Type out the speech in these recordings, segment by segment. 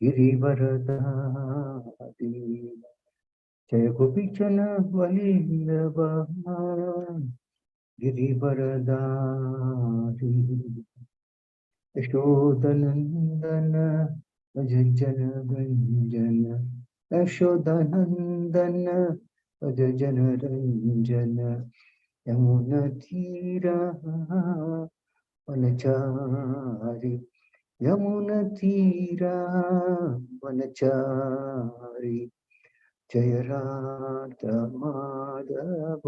गिरिवरदारी जय गोपीचन वल्लभ गिरिवरदारी यशोदनंदन भजन रंजन यशोदनंदन भजन रंजन यमुना तीरा वनचारी यमुना तीरा वनचारी जय राधा माधव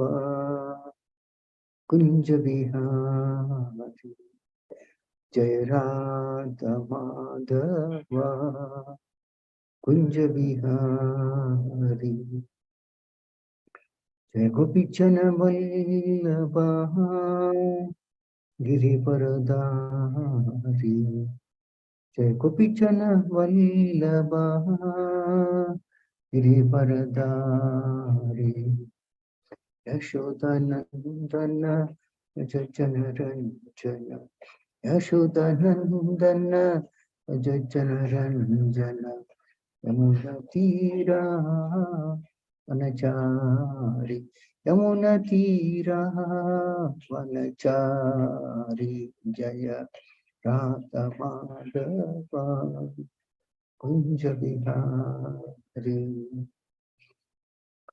कुंज बिहारी जय राधा माधव कुंज बिहारी जय गोपीचन वल्लभ गिरिवरदारी जय गोपीचन वल्लभ गिरिवरदारी यशोदानंदन भजन रंजन यशोदानंदन भजन रंजन यमुना तीरा वनचारी यमुना तीरा वनचारी जय राधा माधव कुंज बिहारी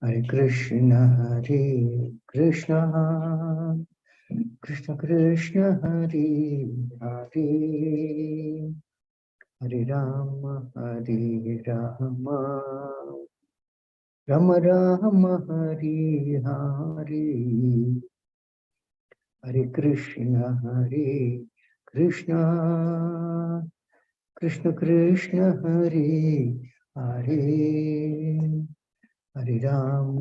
हरे कृष्ण कृष्ण कृष्ण हरे हरे हरे राम राम राम हरे हरे हरे कृष्ण कृष्ण कृष्ण हरे हरे हरे राम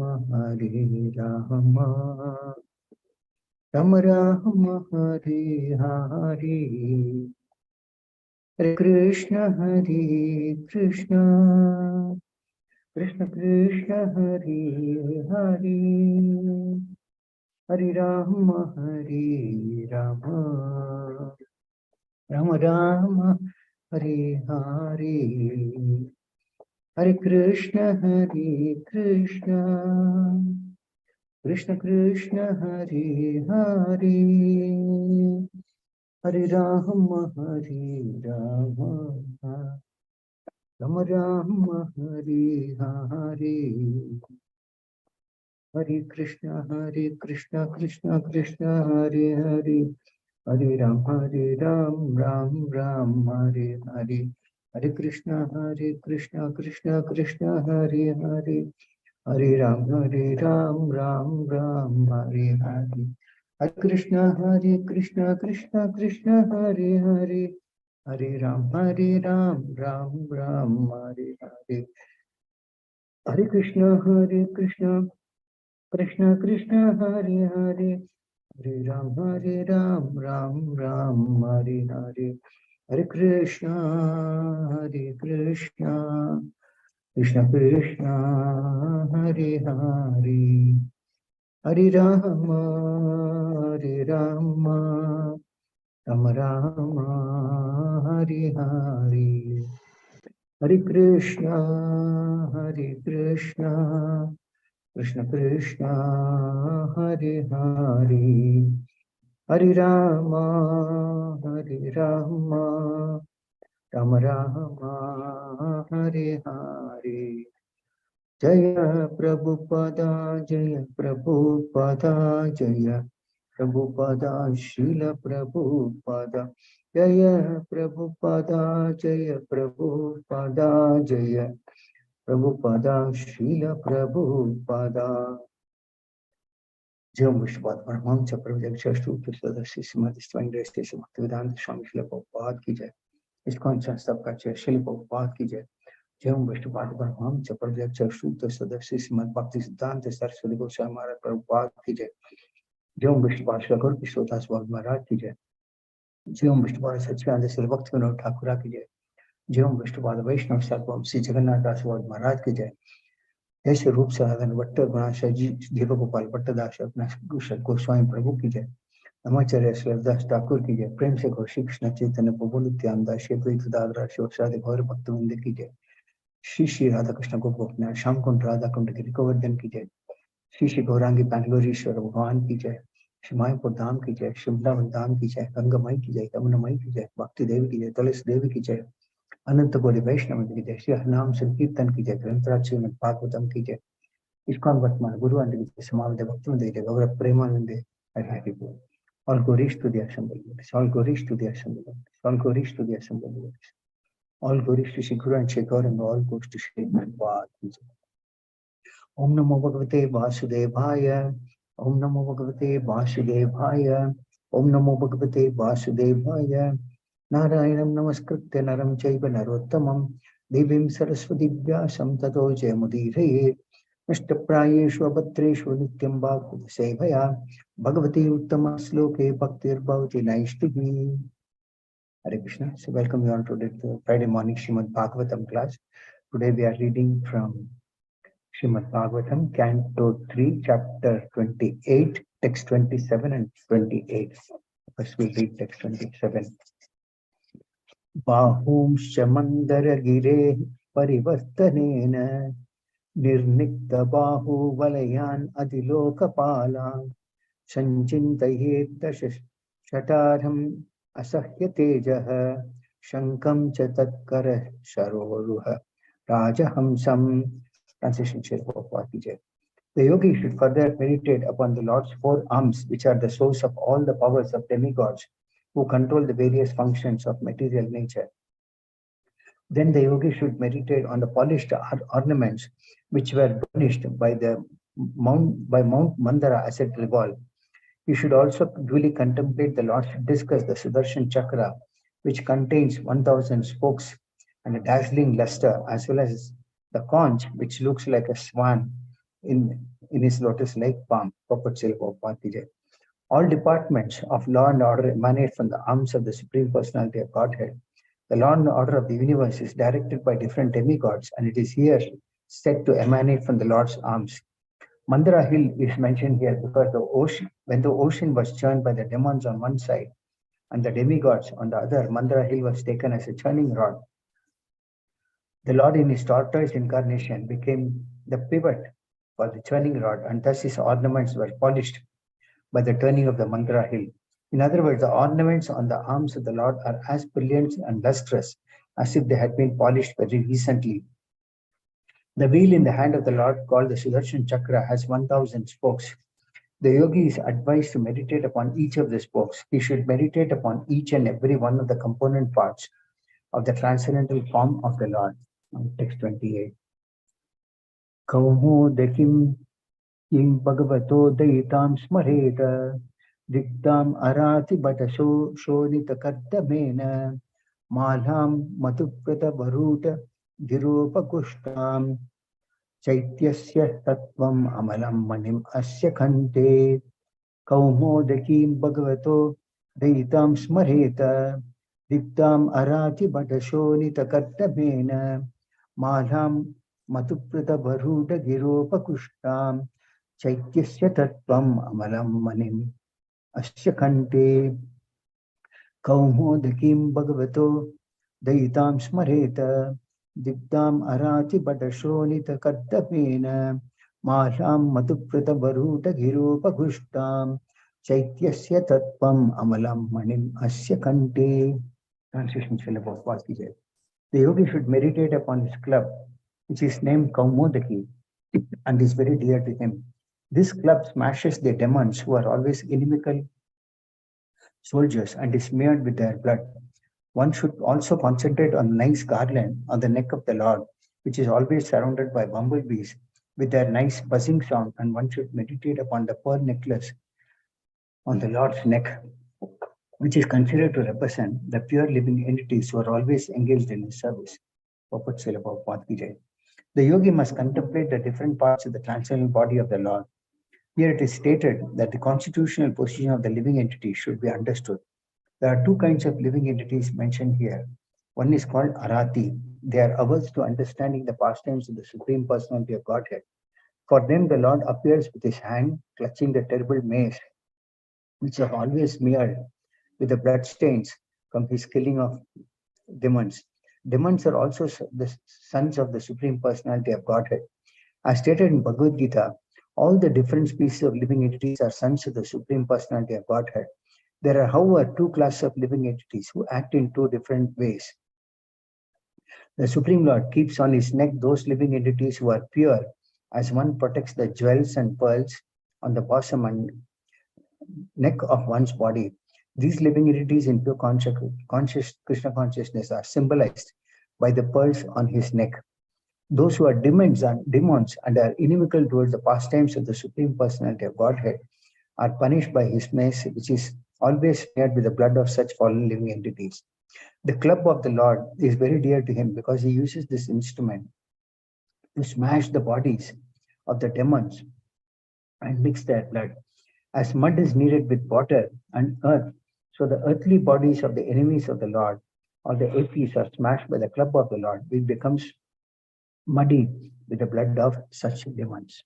राम राम हरे हरे हरे कृष्ण कृष्ण कृष्ण हरे हरे हरे राम राम राम हरे हरे हरे कृष्ण कृष्ण हरे हरे हरे राम राम राम हरे हरे हरे कृष्ण कृष्ण कृष्ण हरे हरे हरे राम राम राम हरे हरे हरे कृष्ण कृष्ण कृष्ण हरे हरे हरे राम राम राम हरे हरे हरे कृष्ण कृष्ण कृष्ण हरे हरे हरे राम राम राम हरे हरे हरे कृष्ण कृष्ण कृष्ण हरे हरे हरे राम राम राम हरे हरे हरे कृष्ण कृष्ण कृष्ण हरे हरे हरे राम राम राम हरे हरे हरे कृष्ण कृष्ण कृष्ण हरे हरे हरे राम राम राम हरे हरे जय प्रभुपदा जय प्रभुपदा शील प्रभुपदा जय प्रभुपदा जय प्रभुपदा शील प्रभुपदा जय विष्णुपाद परमहंस प्रभुदेव श्रीमद भक्तिवेदांत स्वामी श्रील प्रभुपाद की जय। इस्कॉन संस्था का जय श्रील प्रभुपाद की जय। जय विष्णुपाद परमहंस प्रभुदेव श्रीमद भक्ति सिद्धांत सरस्वती गोस्वामी महाराज प्रभुपाद की जय। जय विष्णुपाद श्री किशोरदास बाबा महाराज की जय। जय विष्णुपाद सच्चिदानंद श्री भक्त विनोद ठाकुर की जय। जय विष्णुपाद वैष्णव सर्वम श्री जगन्नाथ दास बाबा महाराज की जय। जैसे रूप सनातन भट्ट गुणाशय जी दीपक गोपाल भट्टदास अपना गोस्वामी प्रभु की जय। नमाचार्य श्रद्धास ठाकुर की जय। प्रेम से घोषी कृष्ण चैतन्य प्रभु नित्यानंद श्री अद्वैत गदाधर शिवसादि गौर भक्तवृंद की जय। श्री श्री राधा कृष्ण को गोपनाथ श्याम कुंड राधा कुंड गिरि गोवर्धन की जय। श्री श्री गौरांगी बैंगलोरीश्वर भगवान की जय। श्री मायापुर धाम की जय। श्री वृंदावन धाम की जय। गंगा माई की जय। यमुना माई की जय। भक्ति देवी की जय। तुलसी देवी की जय। अनंत गौरी वैष्णव की जय। श्री हरिनाम संकीर्तन की जय। ग्रंथराज श्रीमद् भागवतम की जय। ISKCON वर्तमान गुरु and समावेद भक्तों दे गौर प्रेमानंदे हरि हरि बोल। All glories to the assembled ones. All glories to the assembled ones. All glories to the assembled ones. All glories to Shri Guru and Shri Gaur and all goes to Shri Bhagavad. Om Namo Bhagavate Vasudevaya. Om Namo Bhagavate Vasudevaya. Om Namo Bhagavate Vasudevaya. Narayanam Namaskritya Naram Chaiva Narottamam Devim Saraswati Vyasam Tato Jayamudiraye. Nishtaprayeshu abhatreshu nityam bhakti sevaya Bhagavati uttama sloke bhaktir bhavati naishtihi. Hare Krishna. So welcome you all to the Friday morning Srimad Bhagavatam class. Today we are reading from Srimad Bhagavatam, Canto 3, Chapter 28, Text 27 and 28. First we'll read Text 27. Bahumscha mandara gire parivartanena Nirnikta bahu valayan adilokapala Sanchintayeta shataram asahya tejaha Shankam cha tatkara sharoruha Rajahamsam. Translation Srila Prabhupada ki jai. The yogi should further meditate upon the Lord's four arms, which are the source of all the powers of demigods who control the various functions of material nature. Then the yogi should meditate on the polished ornaments which were burnished by Mount Mandara as it revolved. He should also duly contemplate the Lord's discus, the Sudarshan Chakra, which contains 1,000 spokes and a dazzling luster, as well as the conch, which looks like a swan in his lotus-like palm. All departments of law and order emanate from the arms of the Supreme Personality of Godhead. The law and order of the universe is directed by different demigods, and it is here said to emanate from the Lord's arms. Mandara Hill is mentioned here because when the ocean was churned by the demons on one side and the demigods on the other, Mandara Hill was taken as a churning rod. The Lord in his tortoise incarnation became the pivot for the churning rod, and thus his ornaments were polished by the turning of the Mandara Hill. In other words, the ornaments on the arms of the Lord are as brilliant and lustrous as if they had been polished very recently. The wheel in the hand of the Lord, called the Sudarshan Chakra, has 1,000 spokes. The yogi is advised to meditate upon each of the spokes. He should meditate upon each and every one of the component parts of the transcendental form of the Lord. Text 28. Kaumodakim Im Bhagavato Dayitam Smareta Diktam Arati Batasho Shodita Kartamena Malham Matuprata Varuta Girupa Kushtam Chaityasya Tattvam Amalam Manim Asya Khante Kaumodakim Bhagavato Dayitam Smareta Diktam Arati Batashodita Kartamena Malham Matuprata Varuta Girupa Kushtam Chaityasya Tattvam Amalam Manim Asya Khante Kaumodakim Bhagavato Dayitam Smareta Diktam Arati Badashonita Kartapena Maham Matuprata Varuta Girupa Gushtam Chaityasya Tattvam Amalam Manim Asya Khante. Translation Srila Prabhupada ki jai. The yogi should meditate upon his club, which is named Kaumodaki, and is very dear to him. This club smashes the demons who are always inimical soldiers and is smeared with their blood. One should also concentrate on a nice garland on the neck of the Lord, which is always surrounded by bumblebees with their nice buzzing sound, and one should meditate upon the pearl necklace on the Lord's neck, which is considered to represent the pure living entities who are always engaged in his service. The yogi must contemplate the different parts of the transcendental body of the Lord. Here it is stated that the constitutional position of the living entity should be understood. There are two kinds of living entities mentioned here. One is called Arati. They are averse to understanding the pastimes of the Supreme Personality of Godhead. For them, the Lord appears with his hand clutching the terrible mace which are always smeared with the blood stains from his killing of demons. Demons are also the sons of the Supreme Personality of Godhead. As stated in Bhagavad Gita, all the different species of living entities are sons of the Supreme Personality of Godhead. There are, however, two classes of living entities who act in two different ways. The Supreme Lord keeps on his neck those living entities who are pure, as one protects the jewels and pearls on the bosom and neck of one's body. These living entities in pure conscious Krishna consciousness are symbolized by the pearls on his neck. Those who are demons and are inimical towards the pastimes of the Supreme Personality of Godhead are punished by his mace, which is always smeared with the blood of such fallen living entities. The club of the Lord is very dear to him because he uses this instrument to smash the bodies of the demons and mix their blood. As mud is needed with water and earth, so the earthly bodies of the enemies of the Lord or the APs are smashed by the club of the Lord, which becomes muddy with the blood of such demons.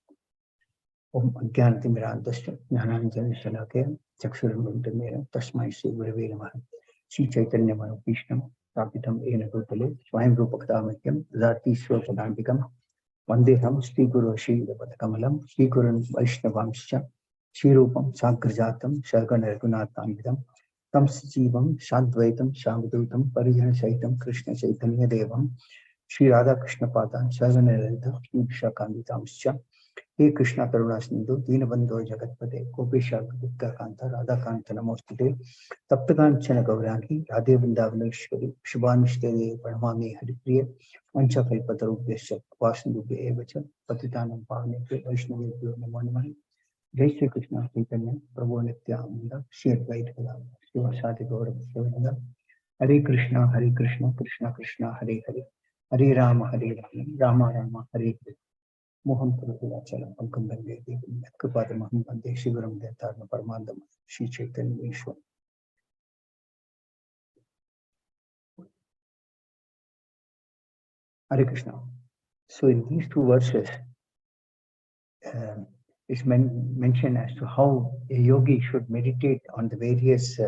Om Ajnanatimirandasya Jnananjanashalakaya Chakshurunmintramera Tasmai Sri Gurave Namaha Sri Chaitanya Manopishtam Tapitam Ena Bhutale Swayam Rupakadamakyam Dharti Swapadantikam Vandeham Sri Guru Shri Kamalam Sri Gurun Vaishnavamscha Sri Rupam Sankrajatam Sargana Raghunathamidam Tam Sajivam Sadvaitam Savadutam Parijana Saitam Krishna Chaitanya Devam Sri Radha Krishna Padan Sargana Radha Sri Kanditamscha He Krishna Karuna Sindhu Dinabandho Jagatpate Kopesha Gupta Kanta Radha Kanta Namostute Taptakanchana Gaurangi Radhe Vrindavaneshwari Shubhanishtere Pranamami Haripriya Vancha Kalpatarubhyasya Vasundubhya Evacha Patitanam Pavanebhyo Vaishnavebhyo Namo Namaha Jai Shri Krishna Chaitanya Prabhu Nityananda Shri Advaita Gadadhar Srivasadi Gaurav Govinda Hare Krishna Krishna Krishna Hare Hare Hare Rama Rama Rama Hare Hare Moham Puruvachala Pankam Bande Kapada Maham Bande Shivaram Detarna Paramadam Shri Chaitanya Ishwar. Hare Krishna. So in these two verses, it's mentioned as to how a yogi should meditate on the various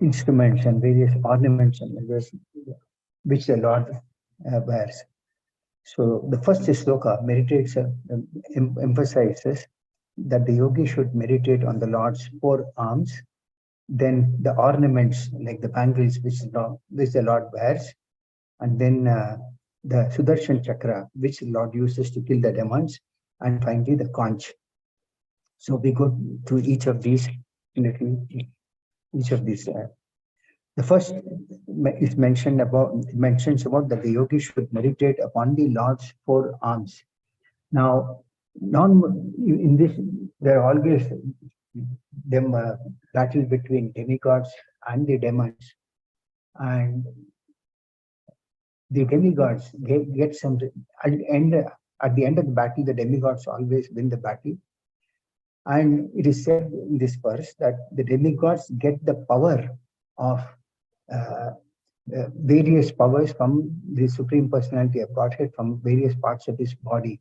instruments and various ornaments and which the Lord wears. So the first sloka meditates emphasizes that the yogi should meditate on the Lord's four arms, then the ornaments like the bangles which the Lord wears, and then the Sudarshan Chakra which the Lord uses to kill the demons, and finally the conch. So we go through each of these. The first is mentions about that the yogi should meditate upon the Lord's four arms. Now, in this, there are always battle between demigods and the demons, and the demigods get some at the end of the battle. The demigods always win the battle, and it is said in this verse that the demigods get the power of various powers from the Supreme Personality of Godhead, from various parts of his body.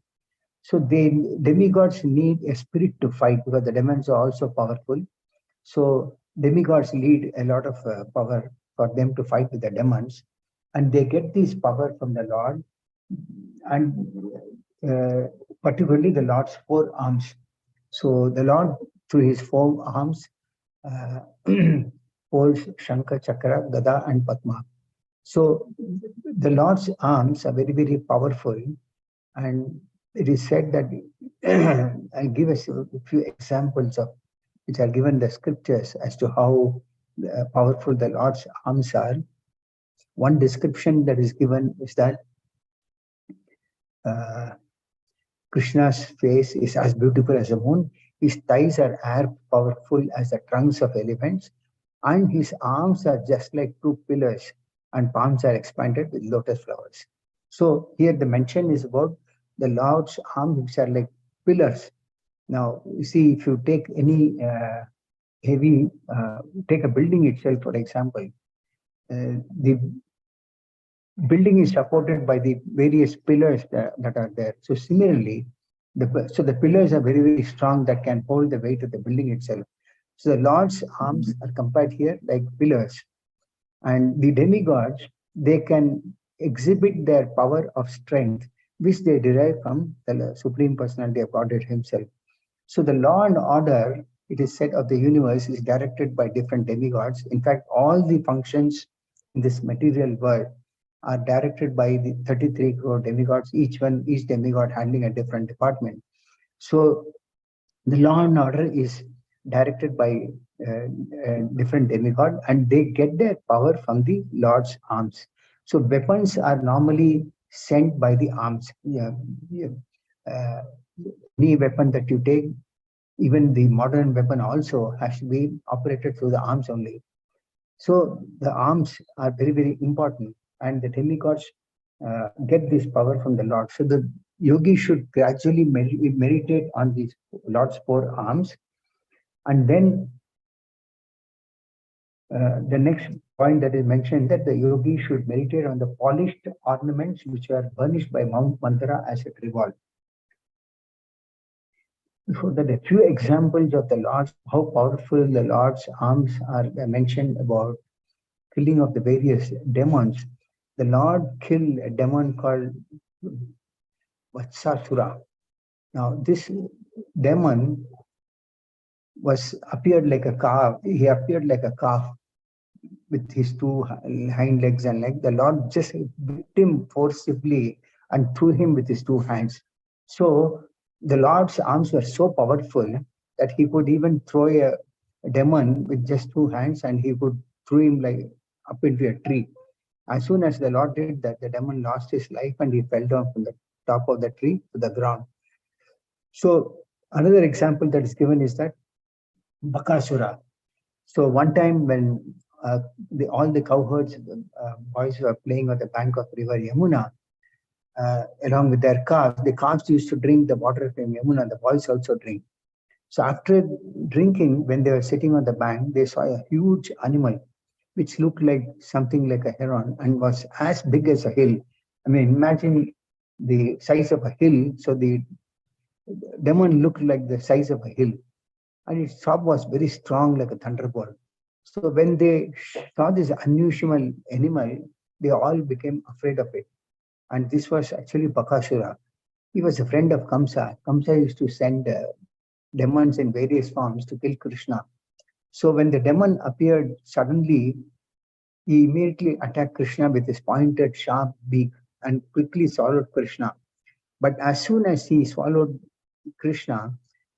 So demigods need a spirit to fight because the demons are also powerful. So demigods need a lot of power for them to fight with the demons, and they get this power from the Lord, and particularly the Lord's four arms. So the Lord, through his four arms, holds Shankha, Chakra, Gada, and Padma. So the Lord's arms are very, very powerful, and it is said that I'll give us a few examples of which are given in the scriptures as to how powerful the Lord's arms are. One description that is given is that Krishna's face is as beautiful as the moon. His thighs are as powerful as the trunks of elephants, and his arms are just like two pillars, and palms are expanded with lotus flowers. So here the mention is about the Lord's arms, which are like pillars. Now, you see, if you take any take a building itself, for example, the building is supported by the various pillars that are there. So similarly, So the pillars are very, very strong that can hold the weight of the building itself. So the Lord's arms are compared here like pillars. And the demigods, they can exhibit their power of strength, which they derive from the Supreme Personality of Godhead himself. So the law and order, it is said, of the universe is directed by different demigods. In fact, all the functions in this material world are directed by the 33 crore demigods, each demigod handling a different department. So the law and order is directed by different demigod, and they get their power from the Lord's arms. So weapons are normally sent by the arms. Yeah. Any weapon that you take, even the modern weapon also has to be operated through the arms only. So the arms are very, very important, and the demigods get this power from the Lord. So the yogi should gradually meditate on these Lord's four arms, and then the next point that is mentioned, that the yogi should meditate on the polished ornaments which are burnished by Mount Mandara as it revolves. So that a few examples of the Lord's, how powerful the Lord's arms are mentioned about killing of the various demons. The Lord killed a demon called Vatsasura. Now this demon appeared like a calf. He appeared like a calf with his two hind legs and leg. The Lord just beat him forcibly and threw him with his two hands. So the Lord's arms were so powerful that he could even throw a demon with just two hands, and he could throw him like up into a tree. As soon as the Lord did that, the demon lost his life and he fell down from the top of the tree to the ground. So another example that is given is that Bakasura. So one time when all the cowherds, boys were playing on the bank of river Yamuna, along with their calves, the calves used to drink the water from Yamuna, the boys also drink. So after drinking, when they were sitting on the bank, they saw a huge animal which looked like something like a heron and was as big as a hill. I mean, imagine the size of a hill. So the demon looked like the size of a hill, and its top was very strong like a thunderbolt. So when they saw this unusual animal, they all became afraid of it. And this was actually Bakasura. He was a friend of Kamsa. Kamsa used to send demons in various forms to kill Krishna. So when the demon appeared suddenly, he immediately attacked Krishna with his pointed, sharp beak and quickly swallowed Krishna. But as soon as he swallowed Krishna,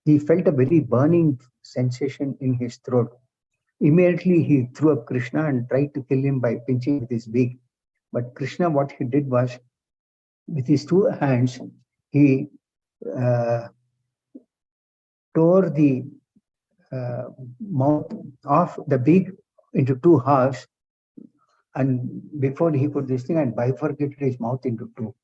he felt a very burning sensation in his throat. Immediately he threw up Krishna and tried to kill him by pinching with his beak. But Krishna, what he did was, with his two hands, he tore the mouth of the beak into two halves, and before he could this thing, and bifurcated his mouth into two.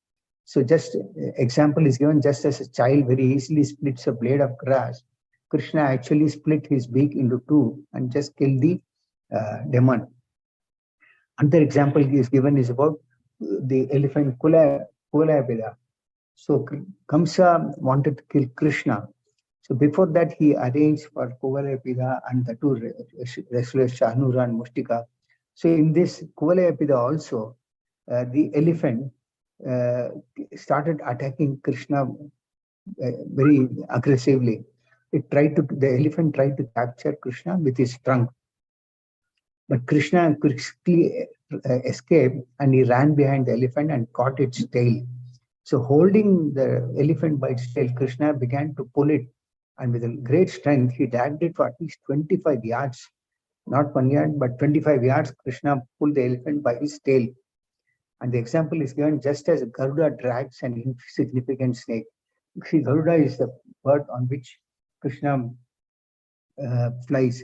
So just example is given, just as a child very easily splits a blade of grass, Krishna actually split his beak into two and just killed the demon. Another example is given is about the elephant Kuvalayapida. So Kamsa wanted to kill Krishna. So before that, he arranged for Kuvalayapida and the two wrestlers, Shahnura and Mustika. So in this Kuvalayapida also, the elephant started attacking Krishna very aggressively. The elephant tried to capture Krishna with his trunk. But Krishna quickly escaped, and he ran behind the elephant and caught its tail. So holding the elephant by its tail, Krishna began to pull it. And with a great strength, he dragged it for at least 25 yards. Not 1 yard, but 25 yards. Krishna pulled the elephant by his tail. And the example is given just as Garuda drags an insignificant snake. See, Garuda is the bird on which Krishna flies.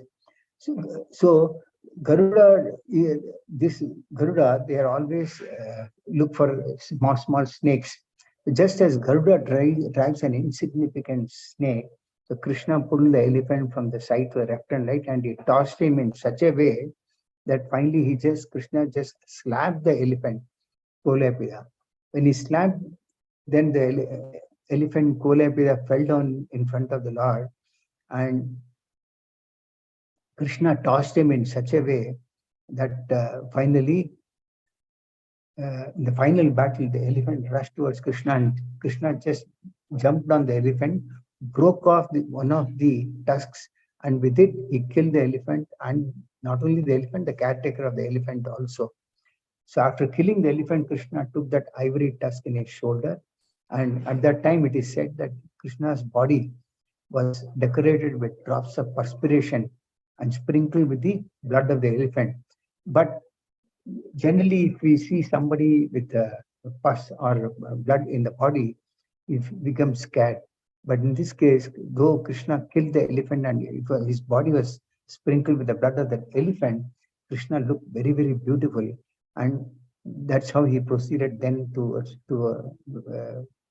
So Garuda, they are always look for small snakes. Just as Garuda drags an insignificant snake, so Krishna pulled the elephant from the side to the left and right, and he tossed him in such a way that finally Krishna just slapped the elephant, Kuvalayapida. When he slapped, then the elephant Kolapida fell down in front of the Lord, and Krishna tossed him in such a way that finally, in the final battle, the elephant rushed towards Krishna, and Krishna just jumped on the elephant, broke off one of the tusks, and with it, he killed the elephant, and not only the elephant, the caretaker of the elephant also. So after killing the elephant, Krishna took that ivory tusk in his shoulder, and at that time, it is said that Krishna's body was decorated with drops of perspiration and sprinkled with the blood of the elephant. But generally, if we see somebody with pus or blood in the body, it becomes scared. But in this case, though Krishna killed the elephant and his body was sprinkled with the blood of the elephant, Krishna looked very, very beautiful, and that's how he proceeded then to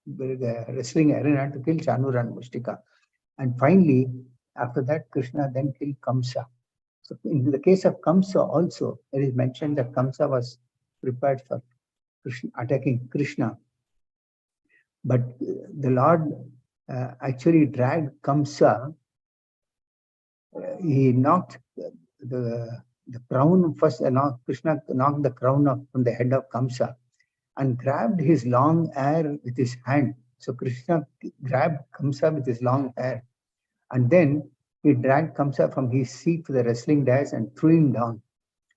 the wrestling arena to kill Chanur and Mustika. And finally, after that, Krishna then killed Kamsa. So in the case of Kamsa also, it is mentioned that Kamsa was prepared for Krishna, attacking Krishna. But the Lord actually dragged Kamsa. He knocked the crown first. Krishna knocked the crown from the head of Kamsa and grabbed his long hair with his hand. So Krishna grabbed Kamsa with his long hair, and then he dragged Kamsa from his seat to the wrestling dais and threw him down.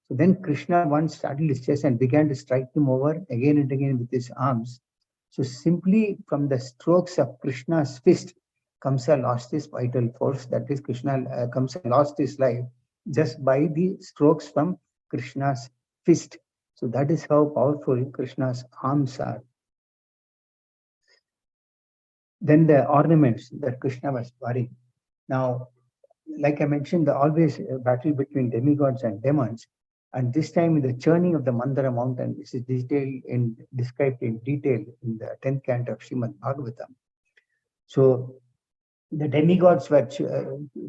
So then Krishna once started his chest and began to strike him over again and again with his arms. So simply from the strokes of Krishna's fist, Kamsa lost his vital force. That is, Kamsa lost his life just by the strokes from Krishna's fist. So that is how powerful Krishna's arms are. Then the ornaments that Krishna was wearing. Now, like I mentioned, the always battle between demigods and demons. And this time, the churning of the Mandara mountain, this is described in detail in the 10th canto of Srimad Bhagavatam. So the demigods were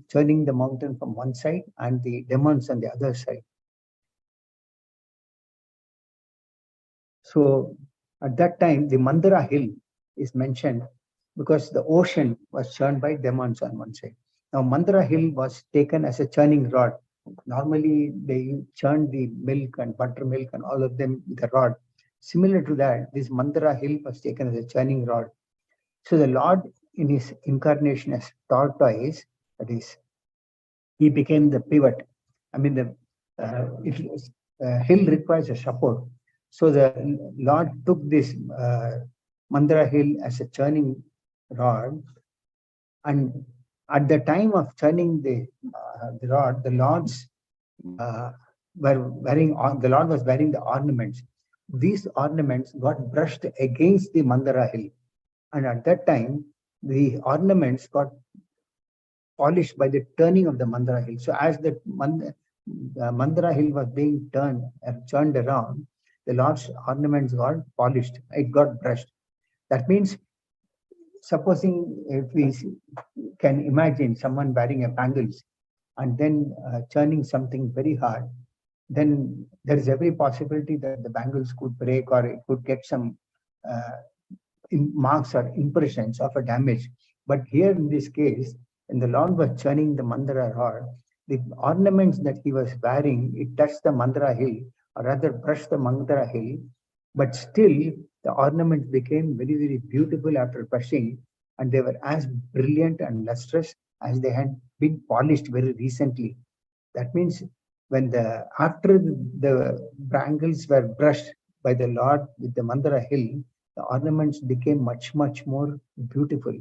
churning the mountain from one side and the demons on the other side. So at that time, the Mandara hill is mentioned because the ocean was churned by demons on one side. Now, Mandara hill was taken as a churning rod. Normally, they churned the milk and buttermilk and all of them with a rod. Similar to that, this Mandara hill was taken as a churning rod. So the Lord, in his incarnation as tortoise, that is, he became the pivot. I mean, the hill requires a support. So the Lord took this Mandara hill as a churning rod, and at the time of churning the rod, the Lord was wearing the ornaments. These ornaments got brushed against the Mandara hill, and at that time, the ornaments got polished by the turning of the Mandara hill. So as the Mandara hill was being churned around, the Lord's ornaments got polished. It got brushed. That means, supposing if we can imagine someone wearing a bangles and then churning something very hard, then there is every possibility that the bangles could break or it could get some marks or impressions of a damage. But here in this case, when the Lord was churning the Mandara rod, the ornaments that he was wearing, it touched the Mandara hill, or rather brushed the Mandara hill, but still the ornaments became very, very beautiful after brushing, and they were as brilliant and lustrous as they had been polished very recently. That means when after the bangles were brushed by the Lord with the Mandara hill, the ornaments became much, much more beautiful.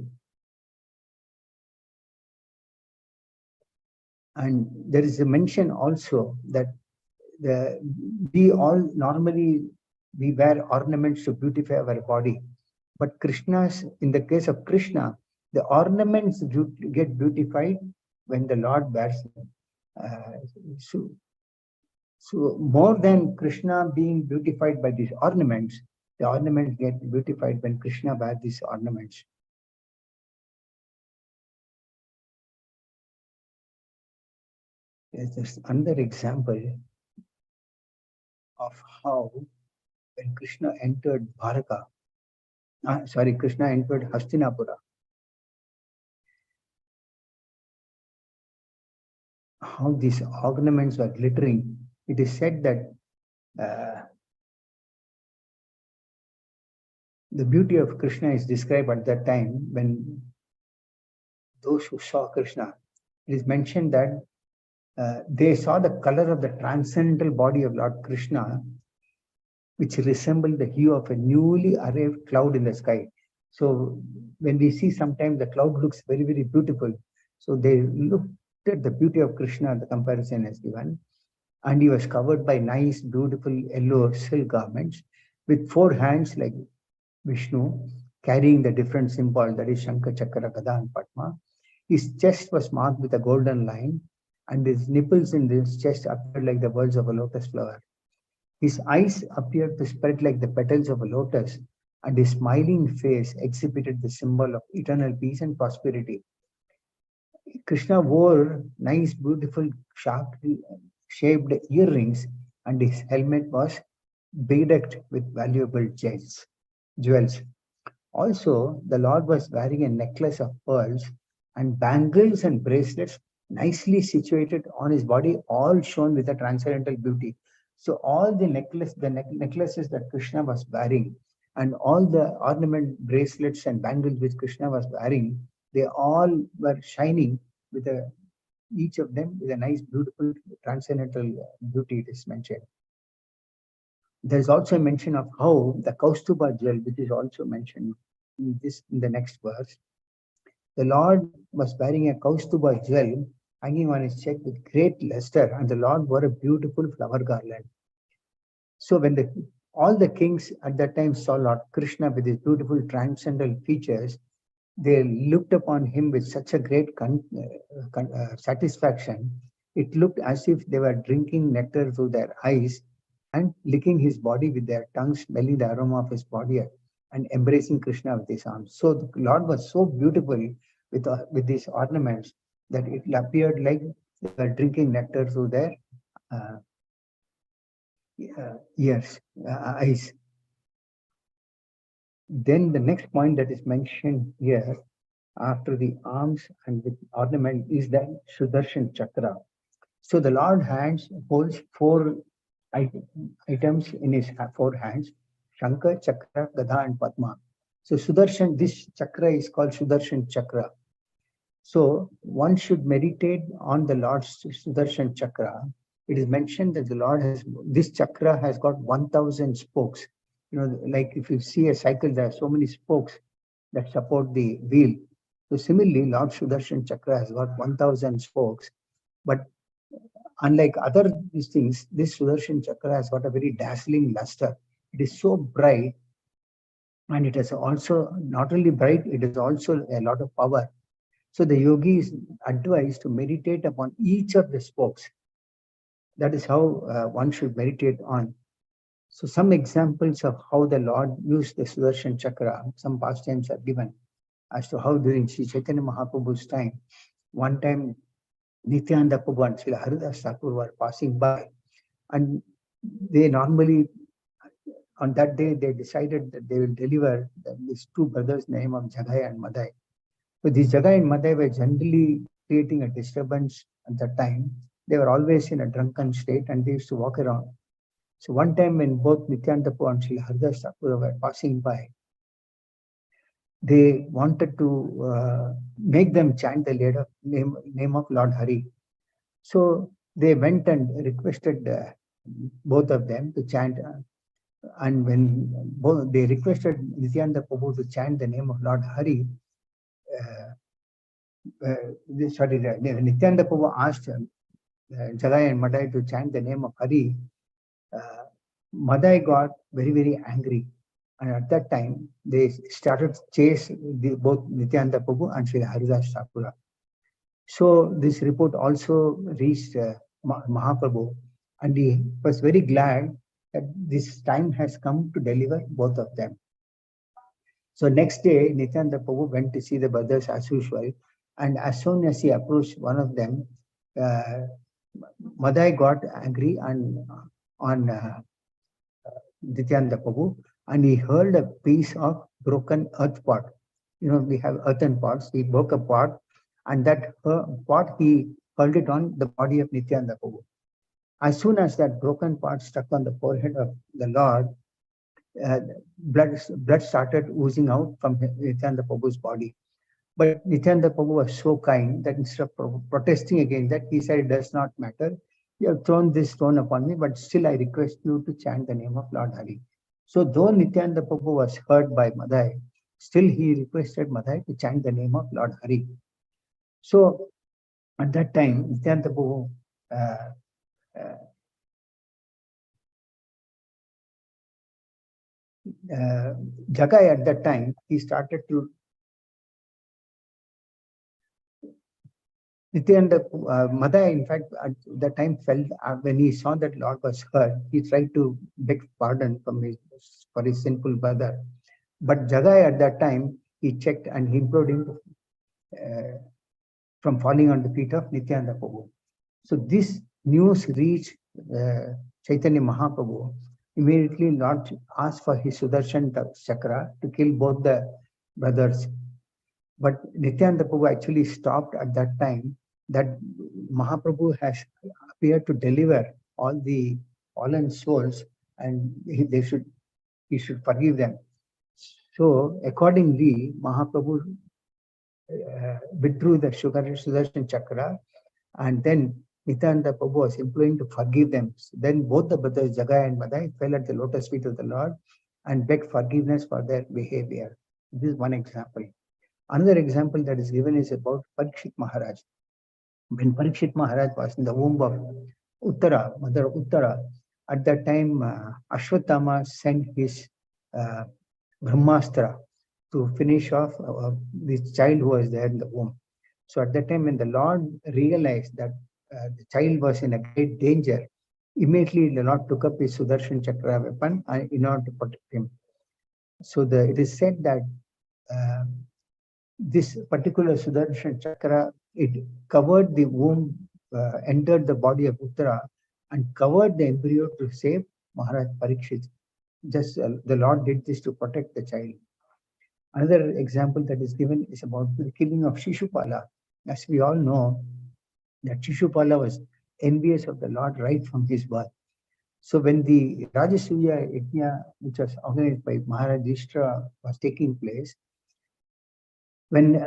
And there is a mention also that we all normally we wear ornaments to beautify our body. But in the case of Krishna, the ornaments get beautified when the Lord wears them. So more than Krishna being beautified by these ornaments, the ornaments get beautified when Krishna wears these ornaments. There's another example of how when Krishna entered Dwarka, Krishna entered Hastinapura. How these ornaments were glittering. It is said that the beauty of Krishna is described at that time when those who saw Krishna, it is mentioned that they saw the color of the transcendental body of Lord Krishna, which resembled the hue of a newly arrived cloud in the sky. So when we see sometimes the cloud looks very, very beautiful. So they looked at the beauty of Krishna, the comparison is given. And he was covered by nice, beautiful yellow silk garments with 4 hands like Vishnu, carrying the different symbols, that is Shankha, Chakra, Gada and Padma. His chest was marked with a golden line, and his nipples in his chest appeared like the words of a lotus flower. His eyes appeared to spread like the petals of a lotus, and his smiling face exhibited the symbol of eternal peace and prosperity. Krishna wore nice, beautiful, sharply shaped earrings, and his helmet was bedecked with valuable jewels. Also, the Lord was wearing a necklace of pearls and bangles and bracelets nicely situated on his body, all shown with a transcendental beauty. So all the necklaces that Krishna was wearing and all the ornament bracelets and bangles which Krishna was wearing, they all were shining with each of them with a nice, beautiful, transcendental beauty, it is mentioned. There's also a mention of how the Kaustuba jewel, which is also mentioned in the next verse. The Lord was wearing a Kaustuba jewel hanging on his chest with great luster, and the Lord wore a beautiful flower garland. So when all the kings at that time saw Lord Krishna with his beautiful transcendental features, they looked upon him with such a great satisfaction. It looked as if they were drinking nectar through their eyes and licking his body with their tongues, smelling the aroma of his body and embracing Krishna with his arms. So the Lord was so beautiful with these ornaments that it appeared like they were drinking nectar through their eyes. Then the next point that is mentioned here after the arms and the ornament is the Sudarshan Chakra. So the Lord holds 4 items in his 4 hands: Shankha, Chakra, Gada and Padma. So Sudarshan, this chakra is called Sudarshan Chakra. So one should meditate on the Lord's Sudarshan Chakra. It is mentioned that the Lord this chakra has got 1,000 spokes. Like if you see a cycle, there are so many spokes that support the wheel. So similarly, Lord Sudarshan Chakra has got 1,000 spokes, but unlike other these things, this Sudarshan Chakra has got a very dazzling luster. It is so bright, and it is also not only bright, it is also a lot of power. So the yogi is advised to meditate upon each of the spokes. That is how one should meditate on. So some examples of how the Lord used the Sudarshan Chakra, some pastimes are given as to how during Sri Chaitanya Mahaprabhu's time, one time Nityananda Prabhu and Srila Haridas Thakur were passing by, and they normally, on that day, they decided that they will deliver these 2 brothers' name of Jagai and Madai. So these Jagai and Madai were generally creating a disturbance at that time. They were always in a drunken state and they used to walk around. So one time when both Nityananda Prabhu and Srila Haridas Thakur were passing by, they wanted to make them chant the name of Lord Hari. So they went and requested both of them to chant. And when they requested Nityananda Prabhu to chant the name of Lord Hari, Nityananda Prabhu asked Jagai and Madai to chant the name of Hari. Madai got very, very angry. And at that time, they started to chase both Nityananda Prabhu and Srila Haridas Thakur. So this report also reached Mahaprabhu, and he was very glad that this time has come to deliver both of them. So next day, Nityananda Prabhu went to see the brothers as usual, and as soon as he approached one of them, Madai got angry and on Nityananda Prabhu, and he hurled a piece of broken earth pot. We have earthen pots. He broke a pot, and that pot he hurled it on the body of Nityananda Prabhu. As soon as that broken pot struck on the forehead of the Lord, uh, blood started oozing out from Nityananda Prabhu's body. But Nityananda Prabhu was so kind that instead of protesting against that, he said, "It does not matter. You have thrown this stone upon me, but still I request you to chant the name of Lord Hari." So though Nityananda Prabhu was hurt by Madai, still he requested Madai to chant the name of Lord Hari. So at that time, Nityananda Prabhu Jagai at that time, he started to Nityananda, Madai, in fact, at that time felt when he saw that Lord was hurt, he tried to beg pardon for his sinful brother. But Jagai at that time, he checked and he implored him from falling on the feet of Nityananda Prabhu. So this news reached Chaitanya Mahaprabhu. Immediately, Lord asked for his Sudarshan Chakra to kill both the brothers. But Nityananda Prabhu actually stopped at that time that Mahaprabhu has appeared to deliver all the fallen souls, and he should forgive them. So accordingly, Mahaprabhu withdrew the Sudarshan Chakra, and then Nityananda Prabhu was imploring to forgive them. Then both the brothers Jagai and Madai fell at the lotus feet of the Lord and begged forgiveness for their behavior. This is one example. Another example that is given is about Parikshit Maharaj. When Parikshit Maharaj was in the womb of Uttara, Mother Uttara, at that time Ashwatthama sent his Brahmastra to finish off this child who was there in the womb. So at that time, when the Lord realized that the child was in a great danger, immediately the Lord took up his Sudarshan Chakra weapon in order to protect him. So it is said that this particular Sudarshan Chakra, it covered the womb, entered the body of Uttara, and covered the embryo to save Maharaj Parikshit. Just the Lord did this to protect the child. Another example that is given is about the killing of Shishupala. As we all know, that Shishupala was envious of the Lord right from his birth. So when the Rajasuya Yajna, which was organized by Maharaj Yudhishthira, was taking place, when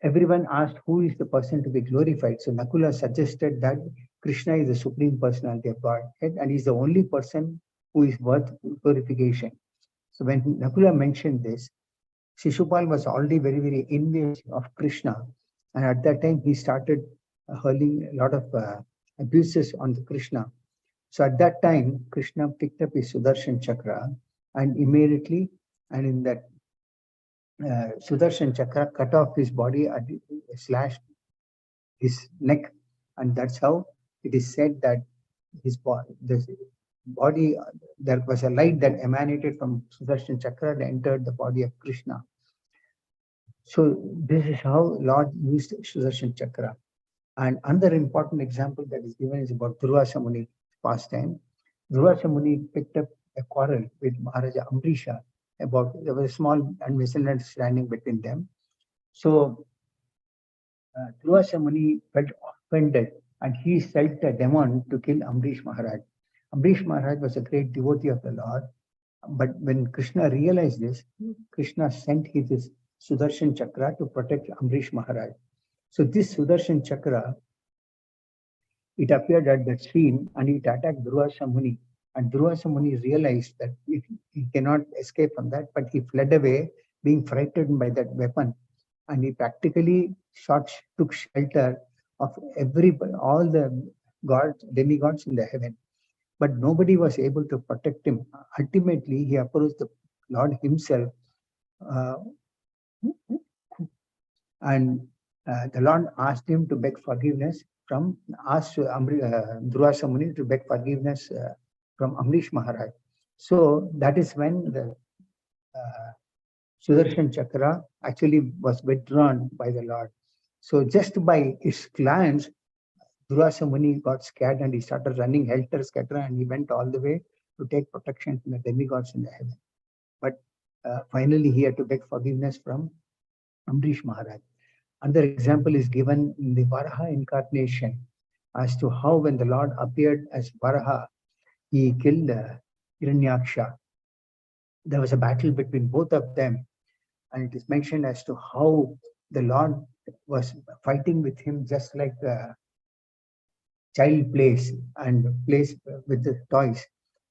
everyone asked who is the person to be glorified, so Nakula suggested that Krishna is the Supreme Personality of Godhead and is the only person who is worth glorification. So when Nakula mentioned this, Shishupal was already very, very envious of Krishna. And at that time, he started hurling a lot of abuses on the Krishna. So at that time, Krishna picked up his Sudarshan Chakra and immediately, and in that Sudarshan Chakra cut off his body and slashed his neck. And that's how it is said that his body, there was a light that emanated from Sudarshan Chakra that entered the body of Krishna. So this is how Lord used Sudarshan Chakra. And another important example that is given is about Durvasa Muni pastime. Durvasa Muni picked up a quarrel with Maharaja Ambrisha about, there was a small misunderstanding between them. So Durvasa Muni felt offended and he sent a demon to kill Ambrish Maharaj. Ambrish Maharaj was a great devotee of the Lord. But when Krishna realized this, Krishna sent his Sudarshan Chakra to protect Ambrish Maharaj. So this Sudarshan Chakra, it appeared at that scene and it attacked Durvasa Muni. And Durvasa Muni realized that he cannot escape from that, but he fled away, being frightened by that weapon. And he practically took shelter of all the gods, demigods in the heaven. But nobody was able to protect him. Ultimately, he approached the Lord himself, and the Lord asked him to beg forgiveness asked Durvasa Muni to beg forgiveness from Amrish Maharaj. So that is when the Sudarshan Chakra actually was withdrawn by the Lord. So just by his glance, Durvasa Muni got scared and he started running helter-skelter and he went all the way to take protection from the demigods in the heaven. But finally, he had to beg forgiveness from Amrish Maharaj. Another example is given in the Varaha incarnation as to how when the Lord appeared as Varaha, he killed Hiranyaksha. There was a battle between both of them, and it is mentioned as to how the Lord was fighting with him just like a child plays with the toys.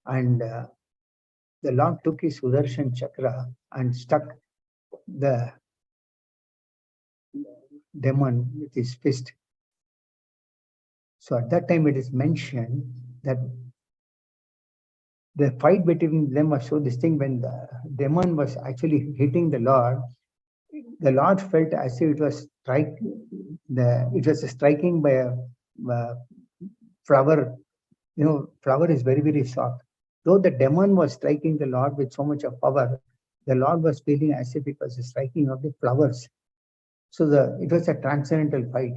And the Lord took his Sudarshan Chakra and stuck the demon with his fist. So at that time it is mentioned that the fight between them was so distinct. When the demon was actually hitting the Lord felt as if it was striking by a flower. You know, flower is very, very soft. Though the demon was striking the Lord with so much of power, the Lord was feeling as if it was a striking of the flowers. So it was a transcendental fight.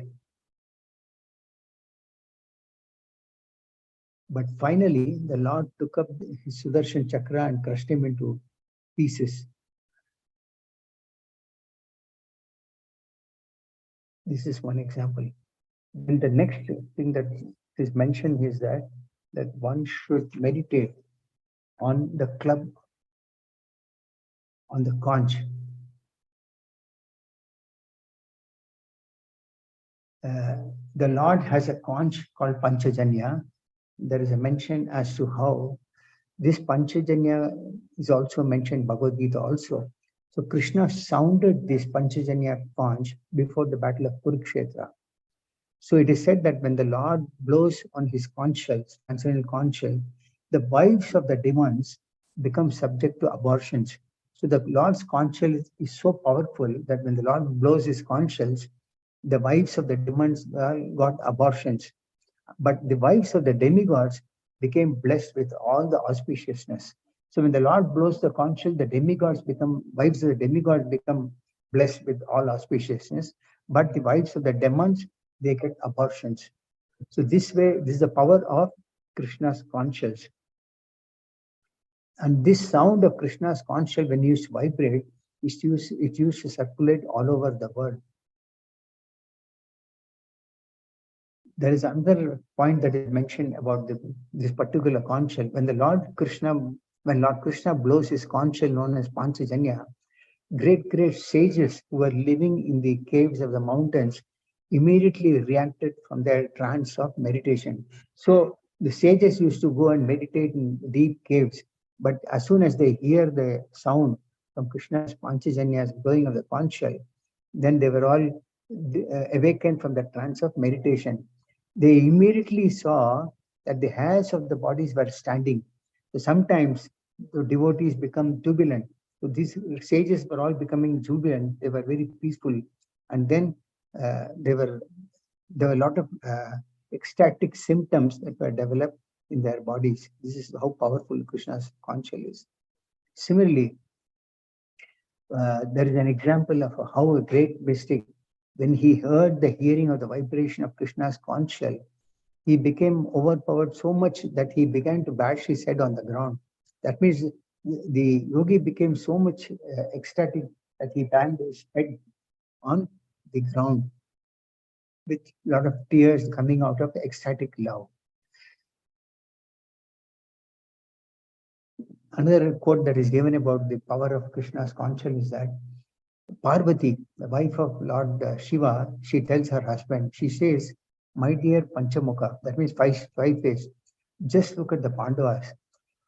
But finally, the Lord took up his Sudarshan Chakra and crushed him into pieces. This is one example. Then the next thing that is mentioned is that one should meditate on the club, on the conch. The Lord has a conch called Panchajanya. There is a mention as to how this Panchajanya is also mentioned in Bhagavad Gita also. So Krishna sounded this Panchajanya conch before the battle of Kurukshetra. So it is said that when the Lord blows on his conch shells, transcendental conch shell, the wives of the demons become subject to abortions. So the Lord's conch shell is so powerful that when the Lord blows his conch shells, the wives of the demons got abortions. But the wives of the demigods became blessed with all the auspiciousness. So when the Lord blows the conch shell, the wives of the demigods become blessed with all auspiciousness. But the wives of the demons, they get abortions. So this way, this is the power of Krishna's conch shells. And this sound of Krishna's conch shell, when used to vibrate, it used to circulate all over the world. There is another point that is mentioned about this particular conch shell. When Lord Krishna blows his conch shell known as Panchajanya, great sages who were living in the caves of the mountains immediately reacted from their trance of meditation. So the sages used to go and meditate in deep caves, but as soon as they hear the sound from Krishna's Panchajanya's blowing of the conch shell, then they were all awakened from the trance of meditation. They immediately saw that the hairs of the bodies were standing. So sometimes the devotees become jubilant. So these sages were all becoming jubilant. They were very peaceful. And then there were a lot of ecstatic symptoms that were developed in their bodies. This is how powerful Krishna's conch shell is. Similarly, there is an example of how a great mystic, when he heard the hearing of the vibration of Krishna's conch shell, he became overpowered so much that he began to bash his head on the ground. That means the yogi became so much ecstatic that he banged his head on the ground with a lot of tears coming out of ecstatic love. Another quote that is given about the power of Krishna's conch shell is that Parvati, the wife of Lord Shiva, she tells her husband, she says, "My dear Panchamukha," that means five face, just look at the Pandavas.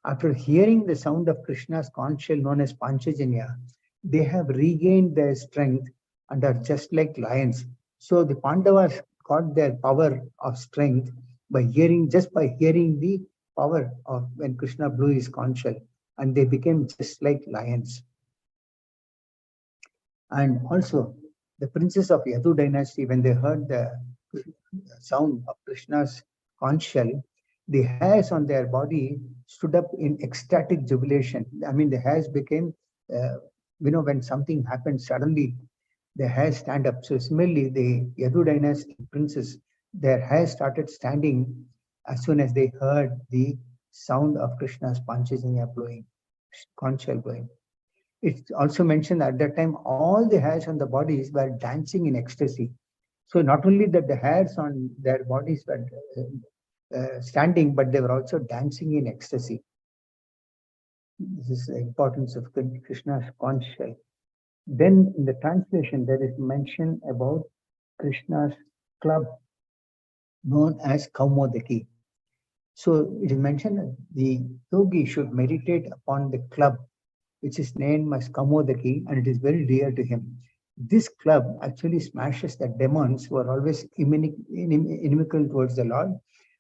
After hearing the sound of Krishna's conch shell known as Panchajanya, they have regained their strength and are just like lions. So the Pandavas got their power of strength by hearing the power of when Krishna blew his conch shell, and they became just like lions. And also, the princes of Yadu dynasty, when they heard the sound of Krishna's conch shell, the hairs on their body stood up in ecstatic jubilation. I mean, the hairs became, when something happens suddenly, the hairs stand up. So similarly, the Yadu dynasty princes, their hairs started standing as soon as they heard the sound of Krishna's Panchajanya blowing, conch shell blowing. It's also mentioned at that time all the hairs on the bodies were dancing in ecstasy. So not only that the hairs on their bodies were standing, but they were also dancing in ecstasy. This is the importance of Krishna's conch shell. Then in the translation, there is mention about Krishna's club known as Kaumodaki. So it is mentioned that the yogi should meditate upon the club, which is named as Kaumodaki, and it is very dear to him. This club actually smashes the demons who are always inimical towards the Lord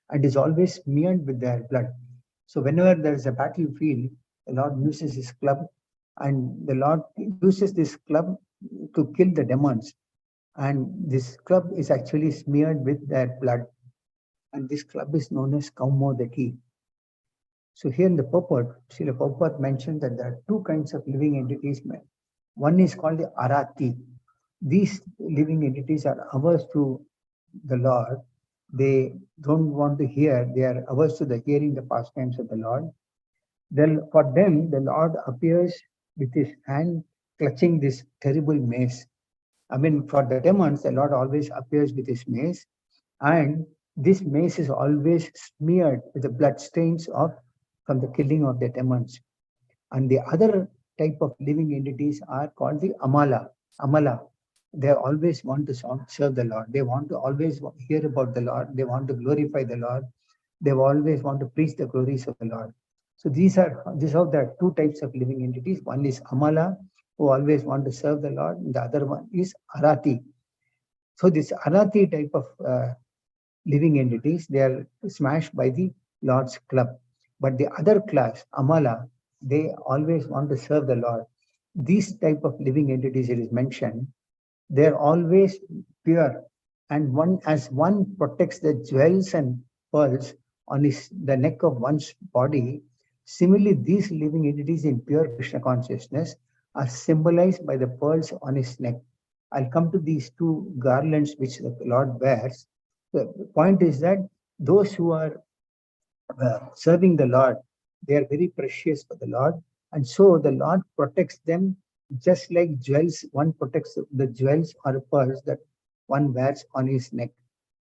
and is always smeared with their blood. So whenever there is a battlefield, the Lord uses his club, and the Lord uses this club to kill the demons. And this club is actually smeared with their blood. And this club is known as Kaumodaki. So here in the purport, Srila Prabhupada mentioned that there are two kinds of living entities. One is called the Arati. These living entities are averse to the Lord. They don't want to hear. They are averse to the hearing the pastimes of the Lord. Then for them, the Lord appears with his hand clutching this terrible mace. I mean, for the demons, the Lord always appears with his mace, and this mace is always smeared with the blood stains from the killing of the demons. And the other type of living entities are called the Amala. They always want to serve the Lord. They want to always hear about the Lord. They want to glorify the Lord. They always want to preach the glories of the Lord. So these are the two types of living entities. One is Amala, who always want to serve the Lord. And the other one is Arati. So this Arati type of living entities, they are smashed by the Lord's club. But the other class, Amala, they always want to serve the Lord. These type of living entities, it is mentioned, they are always pure. And one protects the jewels and pearls on the neck of one's body, similarly, these living entities in pure Krishna consciousness are symbolized by the pearls on his neck. I'll come to these two garlands which the Lord wears. The point is that those who are serving the Lord, they are very precious for the Lord, and so the Lord protects them just like jewels. One protects the jewels or pearls that one wears on his neck.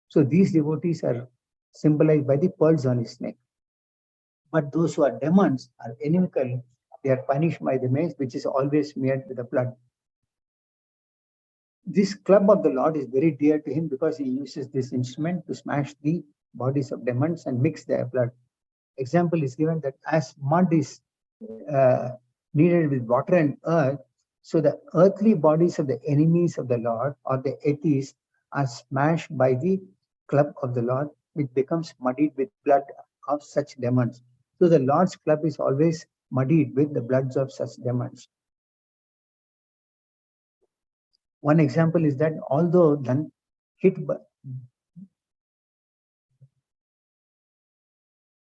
So these devotees are symbolized by the pearls on his neck. But those who are demons are inimical. They are punished by the mace, which is always smeared with the blood. This club of the Lord is very dear to him because he uses this instrument to smash the bodies of demons and mix their blood. Example is given that as mud is needed with water and earth, so the earthly bodies of the enemies of the Lord or the atheists are smashed by the club of the Lord, which becomes muddied with blood of such demons. So the Lord's club is always muddied with the bloods of such demons. One example is that although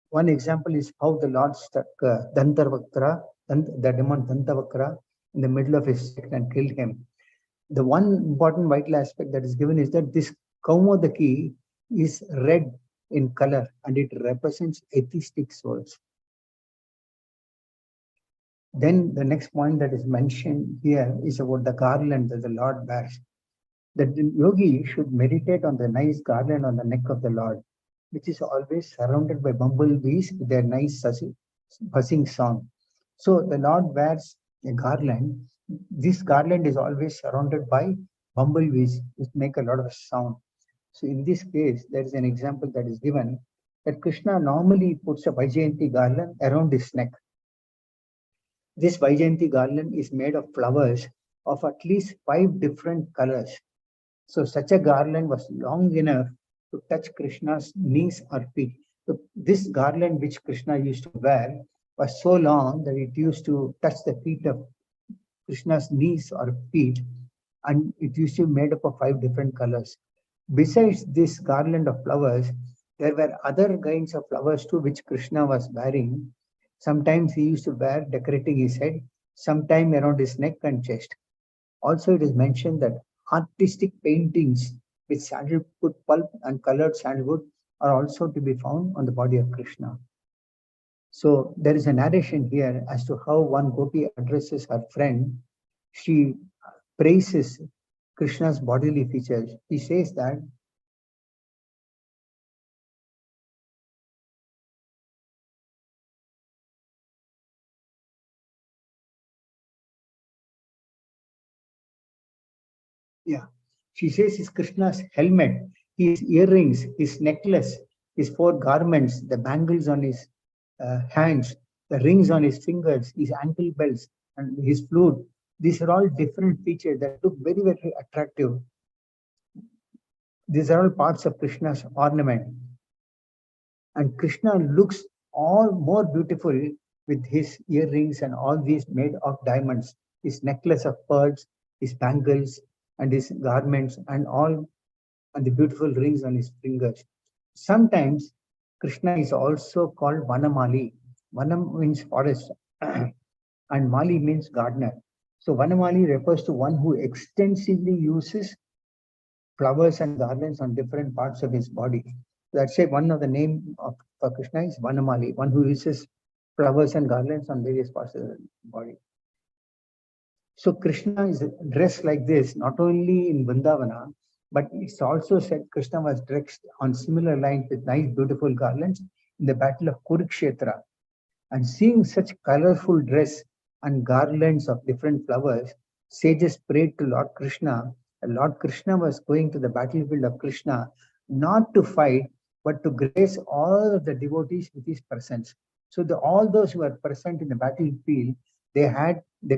one example is how the Lord struck the demon Dantavakra, in the middle of his neck and killed him. The one important vital aspect that is given is that this Kaumodaki is red in color and it represents atheistic souls. Then the next point that is mentioned here is about the garland that the Lord wears. That the yogi should meditate on the nice garland on the neck of the Lord, which is always surrounded by bumblebees with their nice buzzing song. So the Lord wears a garland. This garland is always surrounded by bumblebees, which make a lot of sound. So in this case, there is an example that is given that Krishna normally puts a Vaijayanti garland around his neck. This Vaijayanti garland is made of flowers of at least 5 different colors. So such a garland was long enough to touch Krishna's knees or feet. So this garland which Krishna used to wear was so long that it used to touch the feet of Krishna's knees or feet, and it used to be made up of 5 different colors. Besides this garland of flowers, there were other kinds of flowers too which Krishna was wearing. Sometimes he used to wear decorating his head, sometime around his neck and chest. Also, it is mentioned that artistic paintings with sandalwood pulp and colored sandalwood are also to be found on the body of Krishna. So there is a narration here as to how one gopi addresses her friend. She praises Krishna's bodily features. He says that yeah. She says his Krishna's helmet, his earrings, his necklace, his four garments, the bangles on his hands, the rings on his fingers, his ankle belts, and his flute. These are all different features that look very, very attractive. These are all parts of Krishna's ornament. And Krishna looks all more beautiful with his earrings and all these made of diamonds, his necklace of pearls, his bangles, and his garments, and all, and the beautiful rings on his fingers. Sometimes Krishna is also called Vanamali. Vanam means forest, and Mali means gardener. So Vanamali refers to one who extensively uses flowers and garlands on different parts of his body. Let's say one of the name of for Krishna is Vanamali, one who uses flowers and garlands on various parts of the body. So Krishna is dressed like this, not only in Vrindavana, but it's also said Krishna was dressed on similar lines with nice, beautiful garlands in the battle of Kurukshetra. And seeing such colorful dress and garlands of different flowers, sages prayed to Lord Krishna. And Lord Krishna was going to the battlefield of Krishna not to fight, but to grace all of the devotees with his presence. So all those who were present in the battlefield, they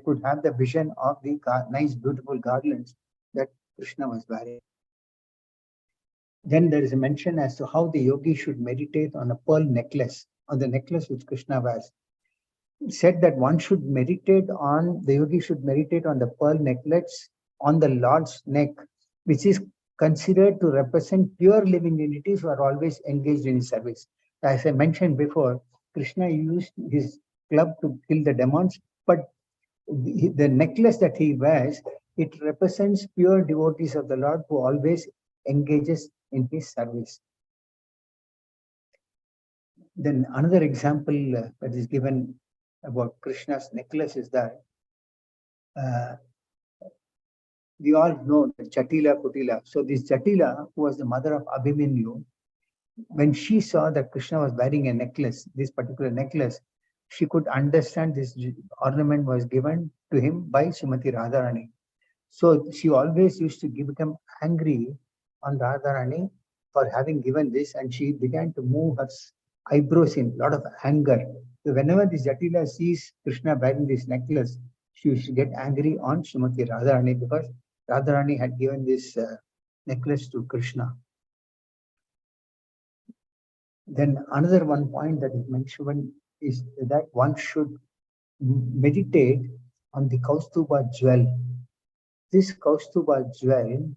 could have the vision of the nice, beautiful garlands that Krishna was wearing. Then there is a mention as to how the yogi should meditate on a pearl necklace, on the necklace which Krishna wears. Said that the yogi should meditate on the pearl necklace on the Lord's neck, which is considered to represent pure living entities who are always engaged in his service. As I mentioned before, Krishna used his club to kill the demons, but the necklace that he wears, it represents pure devotees of the Lord who always engages in his service. Then another example that is given about Krishna's necklace is that we all know the Jatila Kutila. So this Jatila, who was the mother of Abhimanyu, when she saw that Krishna was wearing a necklace, this particular necklace, she could understand this ornament was given to him by Srimati Radharani. So she always used to become angry on Radharani for having given this, and she began to move her eyebrows in a lot of anger. So whenever this Jatila sees Krishna wearing this necklace, she used to get angry on Srimati Radharani because Radharani had given this necklace to Krishna. Then another one point that is mentioned is that one should meditate on the Kaustuba jewel. This Kaustuba jewel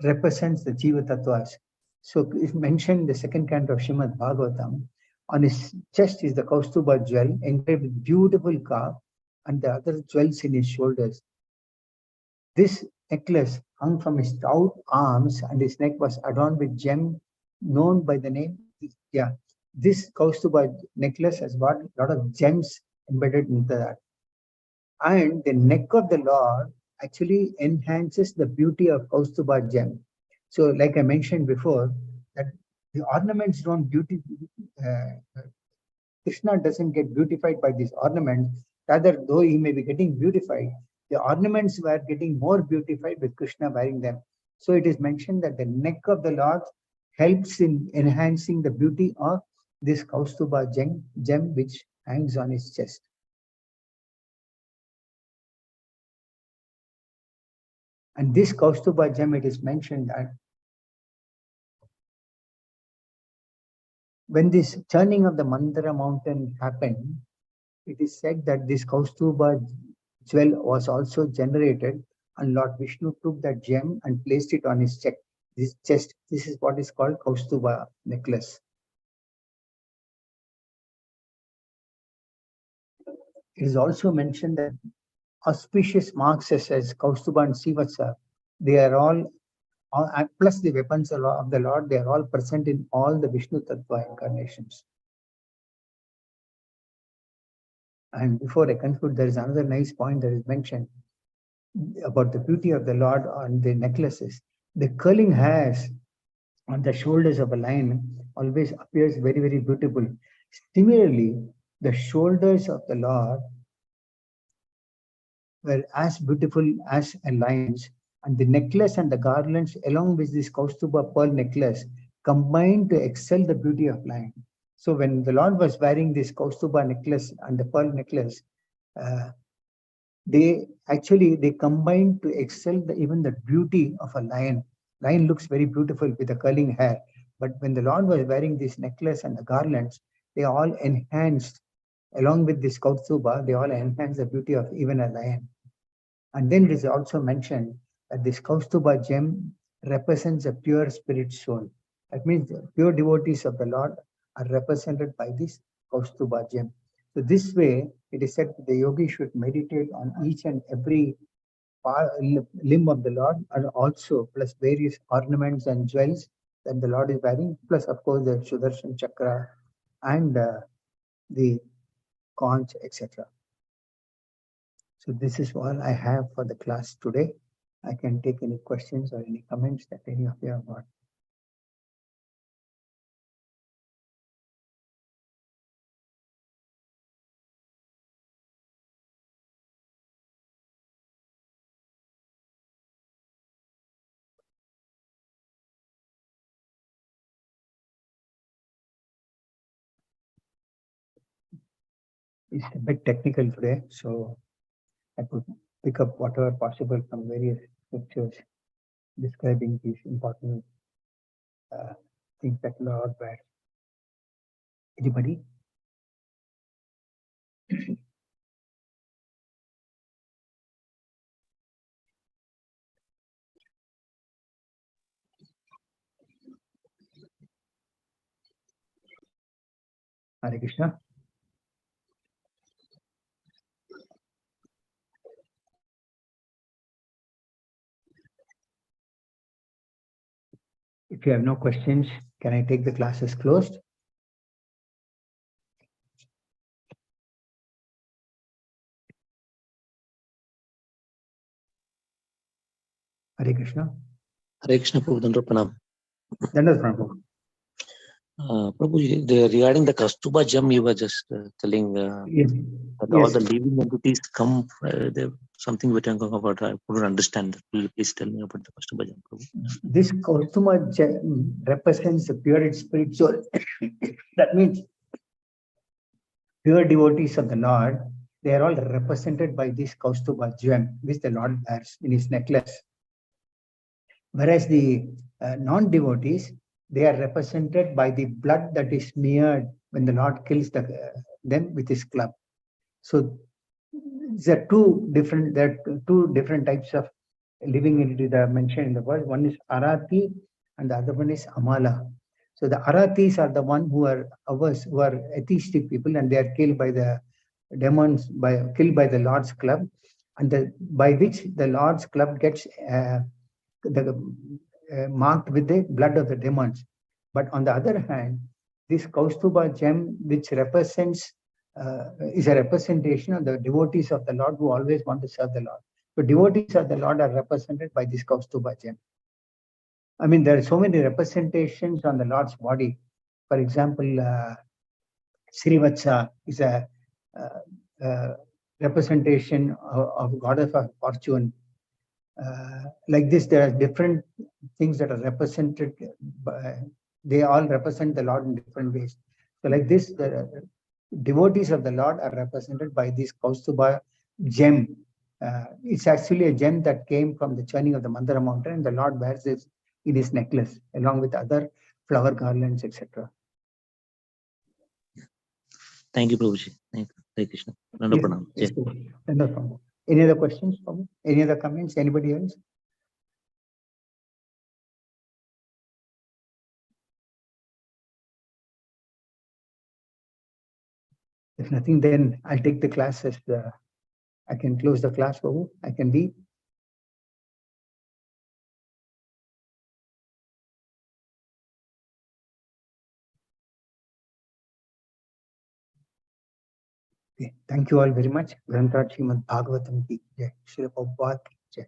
represents the Jiva Tattvas. So if mentioned in the second canto of Srimad Bhagavatam, on his chest is the Kaustuba jewel engraved with beautiful carve and the other jewels in his shoulders. This necklace hung from his stout arms and his neck was adorned with gem known by the name, this Kaustuba necklace has got a lot of gems embedded into that. And the neck of the Lord actually enhances the beauty of Kaustuba gem. So like I mentioned before, that the ornaments don't Krishna doesn't get beautified by these ornaments. Rather, though he may be getting beautified, the ornaments were getting more beautified with Krishna wearing them. So it is mentioned that the neck of the Lord helps in enhancing the beauty of this Kaustuba gem which hangs on his chest. And this Kaustuba gem, it is mentioned that when this churning of the Mandara mountain happened, it is said that this Kaustuba jewel was also generated, and Lord Vishnu took that gem and placed it on his chest. This is what is called Kaustuba necklace. It is also mentioned that auspicious marks such as Kaustuba and Sivatsa, they are all plus the weapons of the Lord, they are all present in all the Vishnu Tattva incarnations. And before I conclude, there is another nice point that is mentioned about the beauty of the Lord on the necklaces. The curling hairs on the shoulders of a lion always appears very, very beautiful. Similarly, the shoulders of the Lord were as beautiful as a lion's, and the necklace and the garlands, along with this Kaustuba pearl necklace, combined to excel the beauty of lion. So when the Lord was wearing this Kaustuba necklace and the pearl necklace, uh, they combine to excel even the beauty of a lion. Lion looks very beautiful with the curling hair, but when the Lord was wearing this necklace and the garlands, they all enhanced, along with this Kautsuba, they all enhanced the beauty of even a lion. And then it is also mentioned that this Kaustuba gem represents a pure spirit soul. That means the pure devotees of the Lord are represented by this Kaustuba gem. So this way, it is said that the yogi should meditate on each and every limb of the Lord, and also plus various ornaments and jewels that the Lord is wearing, plus of course the Sudarshan Chakra and the conch, etc. So this is all I have for the class today. I can take any questions or any comments that any of you have got. It's a bit technical today, so I could pick up whatever possible from various scriptures describing these important things that Lord wears. Anybody? Hare Krishna. If you have no questions, can I take the class as closed? Hare Krishna. Hare Krishna, Prabhu. Pranam. Dandavat Prabhu. Prabhu, regarding the Kaustubha gem, you were just telling Yes. that Yes. all the living entities come, something we're talking about. I couldn't understand that. Will you please tell me about the Kaustubha gem, Prabhu? This Kaustubha gem represents the pure spirit soul. That means pure devotees of the Lord, they are all represented by this Kaustubha gem, which the Lord wears in his necklace. Whereas the non-devotees, they are represented by the blood that is smeared when the Lord kills them with his club. So there are two different types of living entities that are mentioned in the verse. One is Arati and the other one is Amala. So the Aratis are the one who are ours, who are atheistic people, and they are killed by the demons, killed by the Lord's club, and by which the Lord's club gets marked with the blood of the demons. But on the other hand, this Kaustuba gem, which represents is a representation of the devotees of the Lord who always want to serve the Lord. So devotees of the Lord are represented by this Kaustuba gem. I mean, there are so many representations on the Lord's body. For example, Srivatsa is a representation of goddess of fortune. Like this, there are different things that are represented. They all represent the Lord in different ways. So like this, the devotees of the Lord are represented by this Kaustuba gem. It's actually a gem that came from the churning of the Mandara mountain, and the Lord wears this in his necklace, along with other flower garlands, etc. Thank you, Prabhuji. Thank you. Hare Krishna. Yes, Pranam. Any other questions, Prabhu? Any other comments? Anybody else? If nothing, then I'll take the class as I can close the class, Prabhu. I can leave. Okay. Thank you all very much. Granthrat Srimad Bhagavatam ki jai. Srila Prabhupada ki jai.